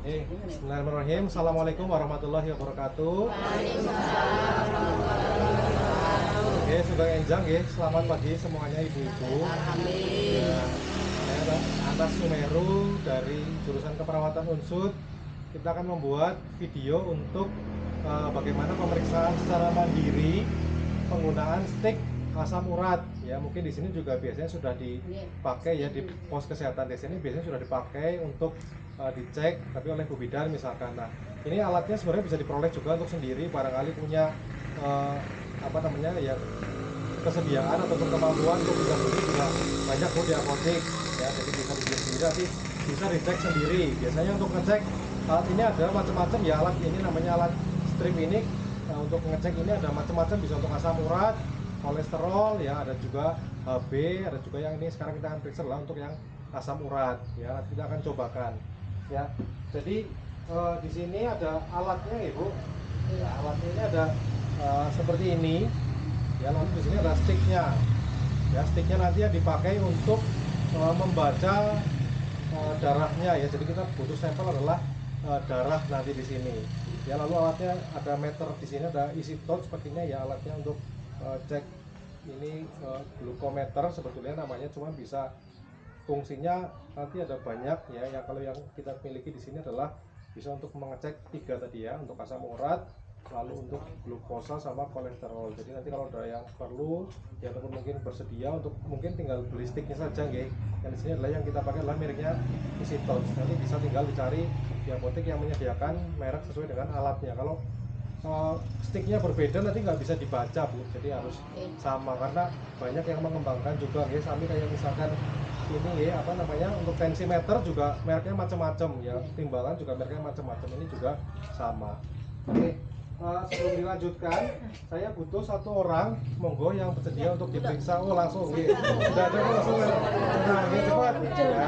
Bismillahirrahmanirrahim. Assalamualaikum warahmatullahi wabarakatuh. Oke, Sugeng Enjang ya. Selamat pagi semuanya ibu-ibu. Ya, saya Anas Sumeru dari jurusan keperawatan Unsud. Kita akan membuat video untuk bagaimana pemeriksaan secara mandiri penggunaan stik asam urat. Ya, mungkin di sini juga biasanya sudah dipakai ya, di pos kesehatan di sini biasanya sudah dipakai untuk dicek tapi oleh Bu Bidan misalkan. Nah, ini alatnya sebenarnya bisa diperoleh juga untuk sendiri, barangkali punya ya kesediaan ataupun kemampuan untuk bisa beli juga banyak Bu di apotek ya, jadi bisa dibeli sendiri, nanti bisa dicek sendiri. Biasanya untuk ngecek alat ini ada macam-macam ya, alat ini namanya alat strip ini. Untuk ngecek ini ada macam-macam, bisa untuk asam urat, kolesterol ya, ada juga HB, ada juga yang ini sekarang kita akan periksa lah untuk yang asam urat ya, nanti kita akan cobakan ya. Jadi di sini ada alatnya ya Bu ya, alatnya ini ada seperti ini ya, lalu di sini ada sticknya ya, sticknya nanti ya dipakai untuk membaca darahnya ya, jadi kita butuh sampel adalah darah nanti di sini ya. Lalu alatnya ada meter di sini, ada isi tot sepertinya ya, alatnya untuk cek ini glukometer sebetulnya namanya, cuma bisa fungsinya nanti ada banyak ya. Yang kalau yang kita miliki di sini adalah bisa untuk mengecek 3 tadi ya, untuk asam urat, lalu untuk glukosa sama kolesterol. Jadi nanti kalau ada yang perlu ya, ataupun mungkin bersedia untuk mungkin tinggal beli sticknya saja nggih. Yang di sini adalah yang kita pakai adalah mereknya Isitos. Nanti bisa tinggal dicari di apotek yang menyediakan merek sesuai dengan alatnya. Kalau sticknya berbeda nanti nggak bisa dibaca Bu, jadi harus sama karena banyak yang mengembangkan juga ya, sami kayak misalkan ini ya, apa namanya, untuk tensimeter juga mereknya macam-macam ya, timbangan juga mereknya macam-macam, ini juga sama. Oke, sebelum dilanjutkan saya butuh 1 orang, monggo yang bersedia untuk diperiksa. Oh langsung ya, sudah ada langsung ya. Nah ini cepat ya.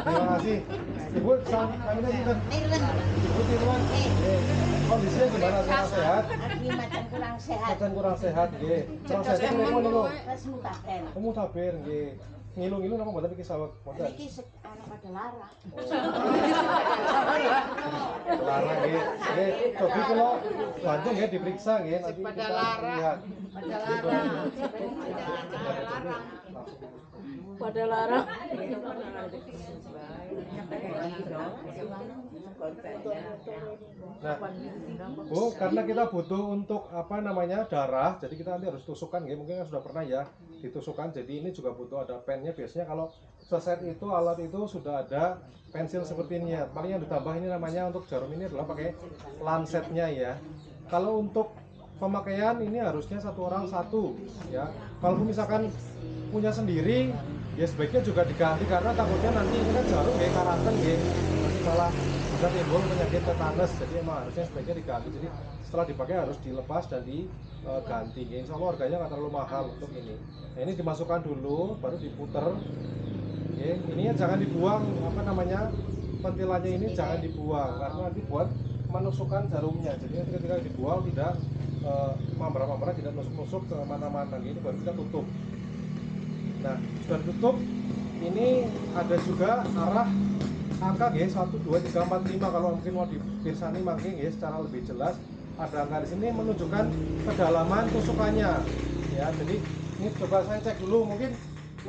Terima kasih Ibu. Namanya kita Ibu Tirwan. Kondisinya gimana, sehat? Macam kurang sehat. Macam kurang sehat nggih. Kurang sehat niku niku. Mutaben. Mutaben nggih. Ngilu-ngilu napa mboten iki sawet mboten? Iki ana pada lara. Lara nggih. Nggih, cobi kula bantu nggih diperiksa nggih, nanti kita lihat. Pada lara. Nah, Bu, karena kita butuh untuk apa namanya darah, jadi kita nanti harus tusukkan ya. Mungkin kan sudah pernah ya ditusukkan. Jadi ini juga butuh ada pennya. Biasanya kalau seset itu alat itu sudah ada pensil seperti ini ya. Paling yang ditambah ini namanya untuk jarum ini adalah pakai lancetnya ya. Kalau untuk pemakaian ini harusnya 1 orang 1 ya. Kalau misalkan punya sendiri ya sebaiknya juga diganti, karena takutnya nanti ini kan jarum kayak karanten ya, nanti malah bisa timbul penyakit tetanus. Jadi emang harusnya sebaiknya diganti. Jadi setelah dipakai harus dilepas dan diganti ya. Insya Allah harganya nggak terlalu mahal untuk ini. Nah ini dimasukkan dulu baru diputer ya. Ini jangan dibuang, apa namanya, pentilannya ini jangan dibuang karena nanti buat menusukkan jarumnya. Jadi nanti ketika dibuang tidak membara-membara, tidak nusuk-nusuk ke mana-mana. Ini baru kita tutup. Nah, sudah ditutup. Ini ada juga arah angka ya, 1, 2, 3, 4, 5. Kalau mungkin mau dipirsani makin ya secara lebih jelas, ada angka di sini menunjukkan kedalaman tusukannya ya. Jadi ini coba saya cek dulu, mungkin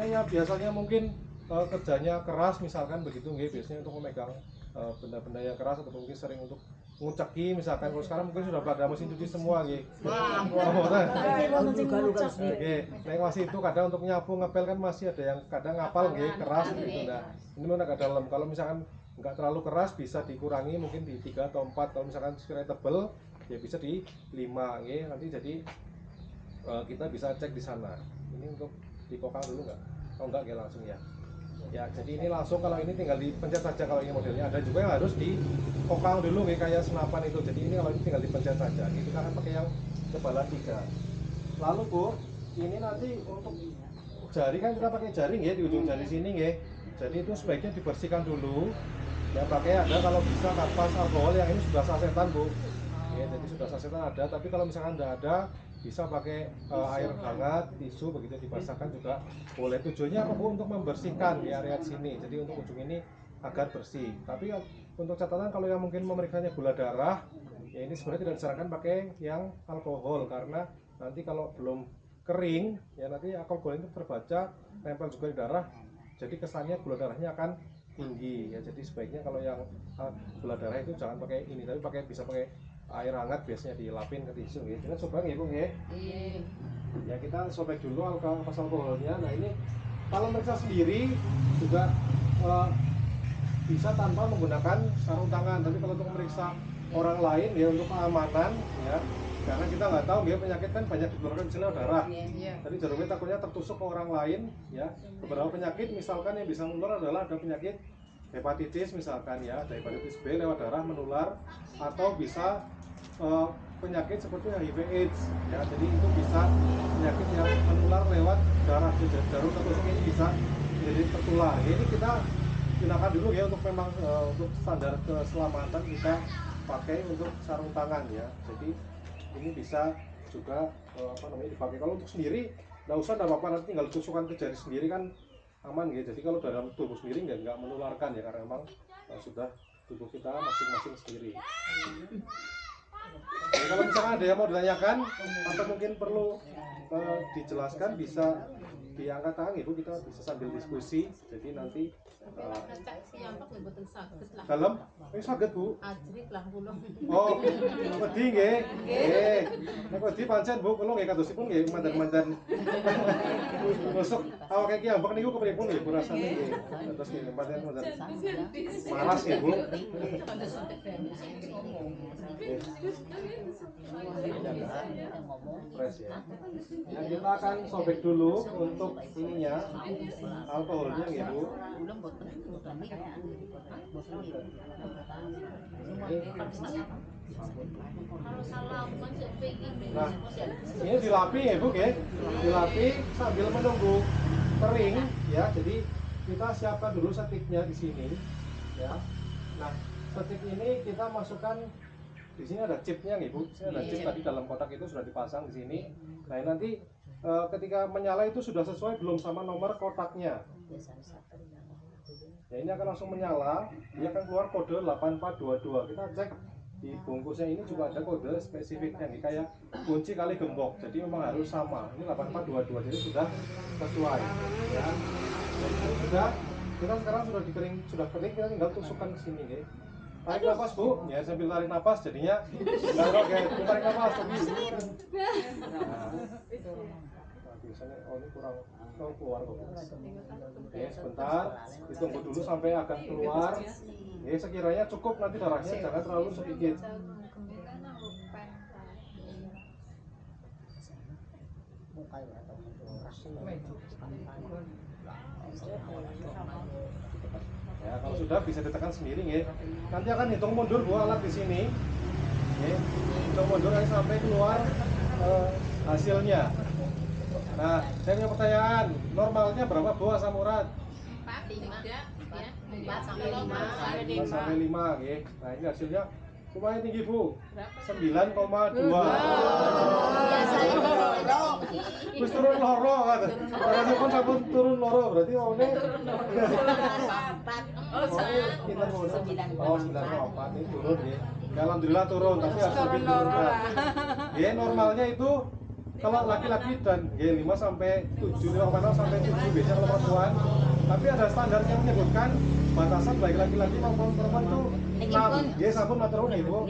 ini ya biasanya mungkin kerjanya keras misalkan begitu nggih, biasanya untuk memegang benda-benda yang keras atau mungkin sering untuk nguceki misalkan. Kalau sekarang mungkin sudah pada mesin cuci semua nggih. Oke, nek masih itu kadang untuk nyapu ngepel kan masih ada yang kadang ngapal nggih keras gitu. Nah, ini mana agak dalam. Kalau misalkan nggak terlalu keras bisa dikurangi mungkin di 3 atau 4. Kalau misalkan sekiranya tebel ya bisa di 5 nggih. Nanti jadi kita bisa cek di sana. Ini untuk dikokang dulu nggak? Oh enggak ya, langsung ya. Ya, jadi ini langsung, kalau ini tinggal dipencet saja kalau ini modelnya. Ada juga yang harus dikokang dulu kayak senapan itu. Jadi ini kalau ini tinggal dipencet saja. Ini kita akan pakai yang kebalan 3. Lalu Bu, ini nanti untuk jari kan kita pakai jaring ya di ujung jari sini ya. Jadi itu sebaiknya dibersihkan dulu. Ya pakai ada kalau bisa kanvas alkohol, yang ini sudah sasetan Bu. Ya, jadi sudah sasetan ada. Tapi kalau misalkan tidak ada, bisa pakai air hangat, tisu begitu dibasahkan juga boleh. Tujuannya apa Bu? Untuk membersihkan di area sini, jadi untuk ujung ini agar bersih. Tapi untuk catatan kalau yang mungkin memeriksanya gula darah, ya ini sebenarnya tidak disarankan pakai yang alkohol, karena nanti kalau belum kering ya nanti alkohol itu terbaca nempel juga di darah, jadi kesannya gula darahnya akan tinggi ya. Jadi sebaiknya kalau yang gula darah itu jangan pakai ini, tapi bisa pakai air hangat, biasanya dilapin ke tisu ya. Kita coba ya Bu ya. Ya kita sobek dulu alkoholnya. Nah ini kalau meriksa sendiri juga bisa tanpa menggunakan sarung tangan, tapi kalau untuk memeriksa orang lain ya untuk keamanan ya, karena kita nggak tahu ya penyakit kan banyak ditularkan misalnya darah. Tadi jarumnya takutnya tertusuk ke orang lain ya. Beberapa penyakit misalkan yang bisa menular adalah ada penyakit hepatitis misalkan ya, ada hepatitis B lewat darah menular, atau bisa penyakit seperti HIV/AIDS ya. Jadi itu bisa penyakit yang menular lewat darah, jarum tertusuk ini bisa jadi tertular. Ini kita gunakan dulu ya untuk memang untuk standar keselamatan kita pakai untuk sarung tangan ya. Jadi ini bisa juga dipakai. Kalau untuk sendiri nggak usah, nggak apa-apa, nanti tinggal tusukan ke jari sendiri kan aman gitu. Jadi kalau dalam tubuh sendiri nggak menularkan ya, karena memang sudah tubuh kita masing-masing sendiri. Jadi kalau misalnya ada yang mau ditanyakan atau mungkin perlu dijelaskan, bisa diangkat tangan Ibu, kita bisa sambil diskusi. Jadi nanti dalam ini sakit Bu. Oh, wedi nggih. Nggih. Nek wedi pancen Bu, kula nggih kadosipun nggih mandan-mandan. Nusuk awake iki ambek niku kepripun nggih Bu rasane nggih. Terus nggih pancen malas nggih Bu. Fresh ya. Nah, kita akan sobek dulu untuk ininya, alkoholnya nggih Bu. Nah, ini dilapi ya Bu ya, dilapi sambil menunggu kering ya. Jadi kita siapkan dulu setiknya di sini ya. Nah, setik ini kita masukkan di sini, ada chipnya nih Bu. Sini ada chip tadi dalam kotak itu sudah dipasang di sini. Nah, nanti ketika menyala itu sudah sesuai belum sama nomor kotaknya. Ya, ini akan langsung menyala, dia akan keluar kode 8422. Kita cek di bungkusnya ini juga ada kode spesifiknya nih, kayak kunci kali gembok. Jadi memang harus sama. Ini 8422, jadi sudah sesuai ya. Dan ini sudah, kita sekarang sudah kering, kita tinggal tusukkan ke sini ya. Tarik nafas Bu, ya sambil tarik nafas jadinya nggak kayak tarik nafas tapi. Nah, biasanya ini kurang keluar kok. Oke, sebentar, ditunggu dulu sampai agak keluar. Ya, sekiranya cukup, nanti darahnya jangan terlalu sedikit. Ya, kalau sudah bisa ditekan sendiri ya. Nanti akan hitung mundur Bu alat di sini. Ya, hitung mundur sampai keluar hasilnya. Nah, saya punya pertanyaan, normalnya berapa Bu asam urat? 4 sampai 5 ya. Nah, ini hasilnya lumayan tinggi Bu, 9,2. Terus turun loro kan? Karena pun sampun turun loro, berarti mau ini. Oh, 9,4 ini turun ya. Alhamdulillah turun, tapi harus lebih turunkan. Ya, normalnya itu kalau laki-laki dan ya 5 sampai 7, 5,6 sampai 7 biasanya kalau perempuan. Tapi ada standar yang menyebutkan batasan baik laki-laki maupun perempuan itu 6. Ya, sampun matur nuwun Ibu.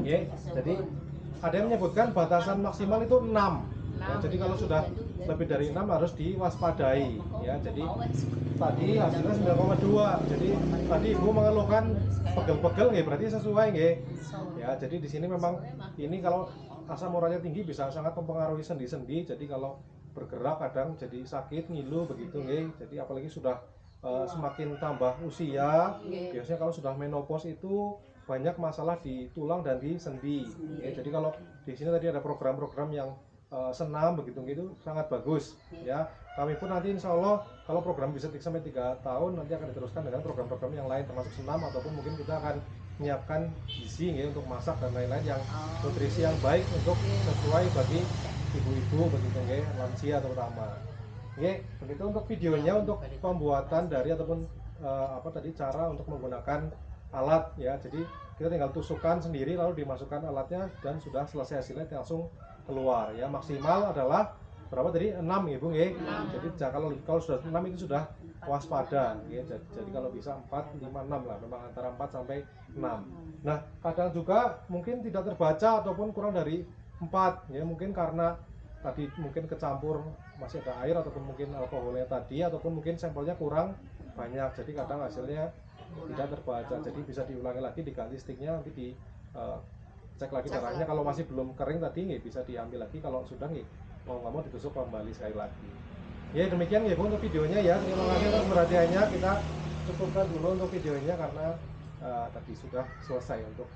Ya, jadi ada yang menyebutkan batasan maksimal itu 6. Ya, jadi kalau sudah lebih dari 6 harus diwaspadai ya. Jadi tadi hasilnya 9,2. Jadi tadi Ibu mengeluhkan pegel-pegel nggih, berarti sesuai nggih. Ya, jadi di sini memang ini kalau asam uratnya tinggi bisa sangat mempengaruhi sendi-sendi. Jadi kalau bergerak kadang jadi sakit, ngilu begitu nggih. Jadi apalagi sudah semakin tambah usia, biasanya kalau sudah menopause itu banyak masalah di tulang dan di sendi. Ya, jadi kalau di sini tadi ada program-program yang senam begitu gitu sangat bagus ya. Kami pun nanti insya Allah kalau program bisa sampai 3 tahun nanti akan diteruskan dengan program-program yang lain termasuk senam, ataupun mungkin kita akan menyiapkan gizi ya, untuk masak dan lain-lain yang nutrisi yang baik untuk sesuai bagi ibu-ibu begitu ya, lansia terutama. Oke, begitu untuk videonya untuk pembuatan dari ataupun apa tadi cara untuk menggunakan alat ya. Jadi kita tinggal tusukkan sendiri lalu dimasukkan alatnya dan sudah selesai hasilnya langsung keluar ya. Maksimal adalah berapa tadi? 6 ya Bung ya. Jadi kalau sudah 6 itu sudah waspada ya. Jadi kalau bisa 4, 5, 6 lah, memang antara 4 sampai 6. Nah, kadang juga mungkin tidak terbaca ataupun kurang dari 4 ya, mungkin karena tadi mungkin kecampur masih ada air ataupun mungkin alkoholnya tadi ataupun mungkin sampelnya kurang banyak, jadi kadang hasilnya tidak terbaca. Jadi bisa diulangi lagi, diganti sticknya, nanti di cek lagi darahnya. Kalau masih belum kering tadi nggak bisa diambil lagi, kalau sudah nggak mau nggak mau ditusuk kembali sekali lagi. Ya demikian ya Bu untuk videonya ya. Terima kasih atas perhatiannya. Kita cukupkan dulu untuk videonya karena tadi sudah selesai untuk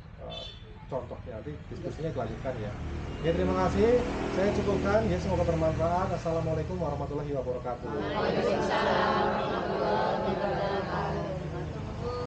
contohnya, nanti diskusinya dilanjutkan ya. Ya terima kasih, saya cukupkan ya, semoga bermanfaat. Assalamualaikum warahmatullahi wabarakatuh.